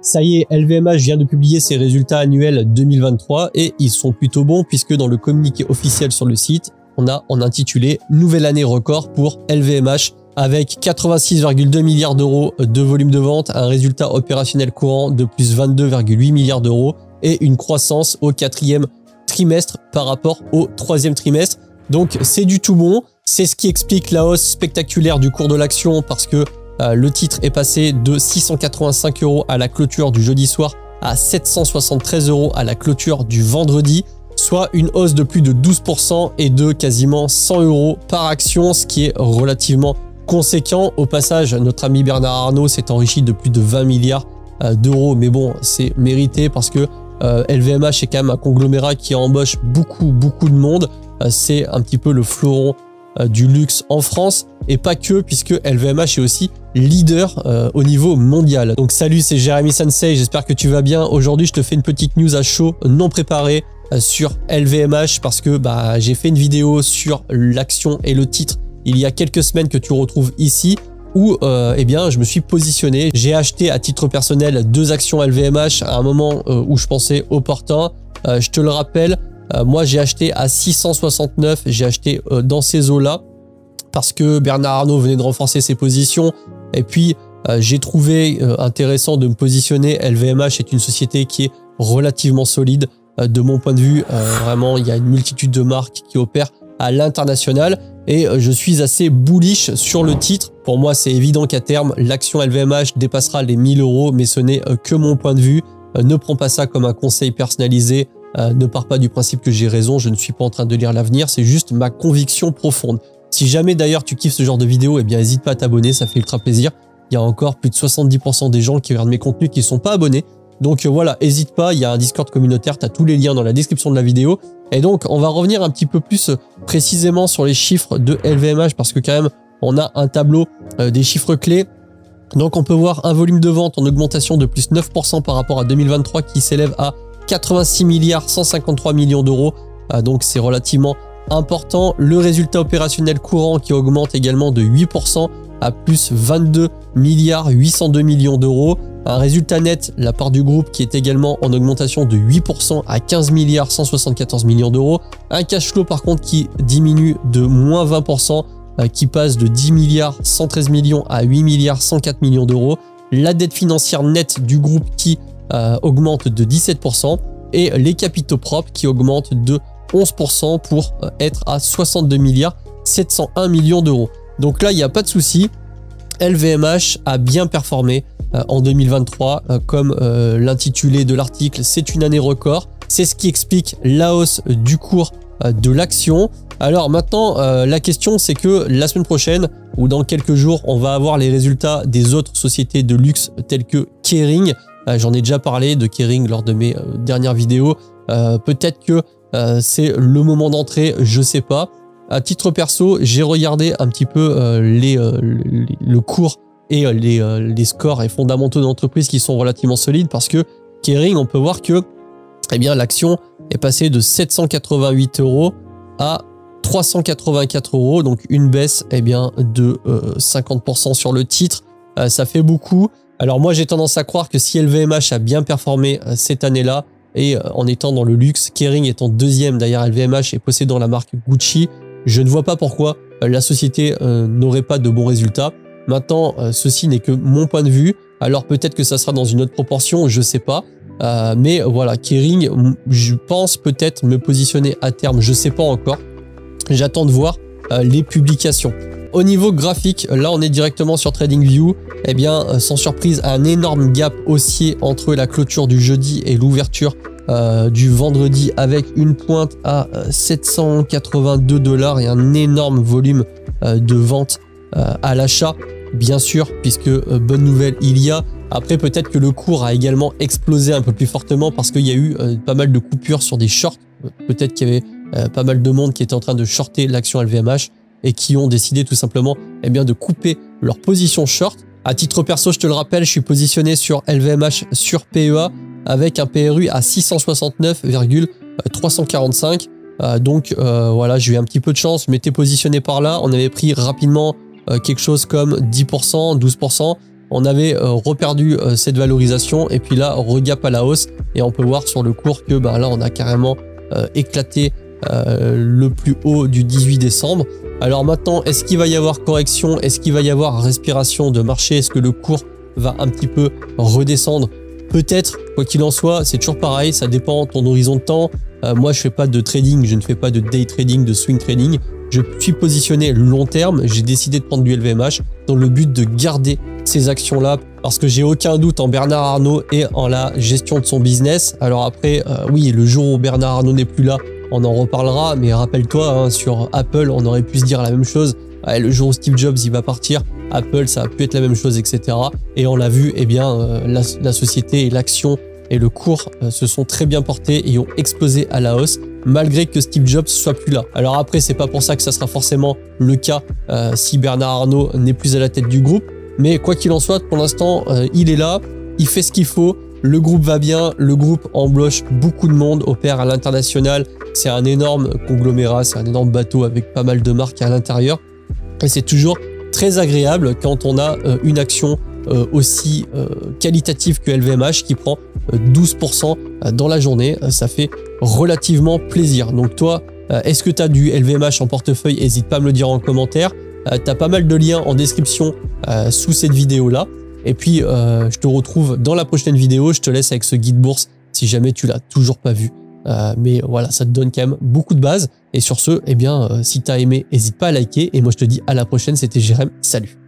Ça y est, LVMH vient de publier ses résultats annuels 2023 et ils sont plutôt bons puisque dans le communiqué officiel sur le site, on a en intitulé « Nouvelle année record pour LVMH » avec 86,2 milliards d'euros de volume de vente, un résultat opérationnel courant de plus 22,8 milliards d'euros et une croissance au 4e trimestre par rapport au 3e trimestre. Donc c'est du tout bon, c'est ce qui explique la hausse spectaculaire du cours de l'action parce que le titre est passé de 685 € à la clôture du jeudi soir à 773 € à la clôture du vendredi, soit une hausse de plus de 12% et de quasiment 100 € par action, ce qui est relativement conséquent. Au passage, notre ami Bernard Arnault s'est enrichi de plus de 20 milliards d'euros, mais bon, c'est mérité parce que LVMH est quand même un conglomérat qui embauche beaucoup de monde. C'est un petit peu le fleuron du luxe en France et pas que, puisque LVMH est aussi leader au niveau mondial. Donc salut, c'est Jérémy Sensei, j'espère que tu vas bien. Aujourd'hui, je te fais une petite news à chaud non préparée sur LVMH parce que j'ai fait une vidéo sur l'action et le titre il y a quelques semaines que tu retrouves ici où je me suis positionné. J'ai acheté à titre personnel 2 actions LVMH à un moment où je pensais opportun. Je te le rappelle, moi j'ai acheté à 669, j'ai acheté dans ces eaux-là parce que Bernard Arnault venait de renforcer ses positions et puis j'ai trouvé intéressant de me positionner. LVMH est une société qui est relativement solide de mon point de vue. Vraiment, il y a une multitude de marques qui opèrent à l'international et je suis assez bullish sur le titre. Pour moi, c'est évident qu'à terme, l'action LVMH dépassera les 1000 €, mais ce n'est que mon point de vue. Ne prends pas ça comme un conseil personnalisé. Ne pars pas du principe que j'ai raison. Je ne suis pas en train de lire l'avenir. C'est juste ma conviction profonde. Si jamais d'ailleurs tu kiffes ce genre de vidéo, n'hésite pas à t'abonner. Ça fait ultra plaisir. Il y a encore plus de 70% des gens qui regardent mes contenus qui ne sont pas abonnés. Donc voilà, n'hésite pas, il y a un Discord communautaire, tu as tous les liens dans la description de la vidéo. Et donc, on va revenir un petit peu plus précisément sur les chiffres de LVMH parce que quand même, on a un tableau des chiffres clés. Donc, on peut voir un volume de vente en augmentation de plus 9% par rapport à 2023 qui s'élève à 86 milliards 153 millions d'euros. Donc, c'est relativement important. Le résultat opérationnel courant qui augmente également de 8% à plus 22 milliards 802 millions d'euros. Un résultat net, la part du groupe qui est également en augmentation de 8% à 15 milliards 174 millions d'euros. Un cash flow par contre qui diminue de moins 20%, qui passe de 10 milliards 113 millions à 8 milliards 104 millions d'euros. La dette financière nette du groupe qui augmente de 17% et les capitaux propres qui augmentent de 11% pour être à 62 milliards 701 millions d'euros. Donc là, il n'y a pas de souci. LVMH a bien performé en 2023, comme l'intitulé de l'article, c'est une année record. C'est ce qui explique la hausse du cours de l'action. Alors maintenant, la question c'est que la semaine prochaine ou dans quelques jours, on va avoir les résultats des autres sociétés de luxe telles que Kering. J'en ai déjà parlé de Kering lors de mes dernières vidéos. Peut-être que c'est le moment d'entrée, je sais pas. À titre perso, j'ai regardé un petit peu le cours et les scores et fondamentaux d'entreprise qui sont relativement solides parce que Kering, on peut voir que l'action est passée de 788 € à 384 €, donc une baisse de 50% sur le titre. Ça fait beaucoup. Alors moi, j'ai tendance à croire que si LVMH a bien performé cette année-là et en étant dans le luxe, Kering étant deuxième derrière LVMH et possédant la marque Gucci, je ne vois pas pourquoi la société n'aurait pas de bons résultats. Maintenant, ceci n'est que mon point de vue. Alors peut-être que ça sera dans une autre proportion, je ne sais pas. Mais voilà, Kering, je pense peut-être me positionner à terme, je ne sais pas encore. J'attends de voir les publications. Au niveau graphique, là on est directement sur TradingView. Sans surprise, un énorme gap haussier entre la clôture du jeudi et l'ouverture du vendredi avec une pointe à 782 $ et un énorme volume de vente à l'achat, bien sûr, puisque bonne nouvelle il y a. Après, peut-être que le cours a également explosé un peu plus fortement parce qu'il y a eu pas mal de coupures sur des shorts. Peut-être qu'il y avait pas mal de monde qui était en train de shorter l'action LVMH et qui ont décidé tout simplement de couper leur position short. À titre perso, je te le rappelle, je suis positionné sur LVMH sur PEA avec un PRU à 669,345. Voilà, j'ai eu un petit peu de chance, je m'étais positionné par là. On avait pris rapidement quelque chose comme 10%, 12%. on avait reperdu cette valorisation et puis là regap à la hausse et on peut voir sur le cours que là on a carrément éclaté le plus haut du 18 décembre. Alors maintenant, est-ce qu'il va y avoir correction? Est-ce qu'il va y avoir respiration de marché? Est-ce que le cours va un petit peu redescendre? Peut-être, quoi qu'il en soit, c'est toujours pareil, ça dépend de ton horizon de temps. Moi, je fais pas de trading, je ne fais pas de day trading, de swing trading. Je suis positionné long terme, j'ai décidé de prendre du LVMH dans le but de garder ces actions-là parce que j'ai aucun doute en Bernard Arnault et en la gestion de son business. Alors après, oui, le jour où Bernard Arnault n'est plus là, on en reparlera, mais rappelle-toi, sur Apple, on aurait pu se dire la même chose. Ouais, le jour où Steve Jobs il va partir, Apple, ça va plus être la même chose, etc. Et on l'a vu, eh bien, la société et l'action et le cours se sont très bien portés et ont explosé à la hausse, malgré que Steve Jobs soit plus là. Alors après, c'est pas pour ça que ça sera forcément le cas si Bernard Arnault n'est plus à la tête du groupe. Mais quoi qu'il en soit, pour l'instant, il est là, il fait ce qu'il faut. Le groupe va bien, le groupe embauche beaucoup de monde, opère à l'international. C'est un énorme conglomérat, c'est un énorme bateau avec pas mal de marques à l'intérieur. Et c'est toujours très agréable quand on a une action aussi qualitative que LVMH qui prend 12% dans la journée. Ça fait relativement plaisir. Donc toi, est-ce que tu as du LVMH en portefeuille? N'hésite pas à me le dire en commentaire. Tu as pas mal de liens en description sous cette vidéo-là. Et puis, je te retrouve dans la prochaine vidéo. Je te laisse avec ce guide bourse si jamais tu l'as toujours pas vu. Mais voilà, ça te donne quand même beaucoup de bases. Et sur ce, eh bien, si tu as aimé, n'hésite pas à liker. Et moi, je te dis à la prochaine. C'était Jérém. Salut!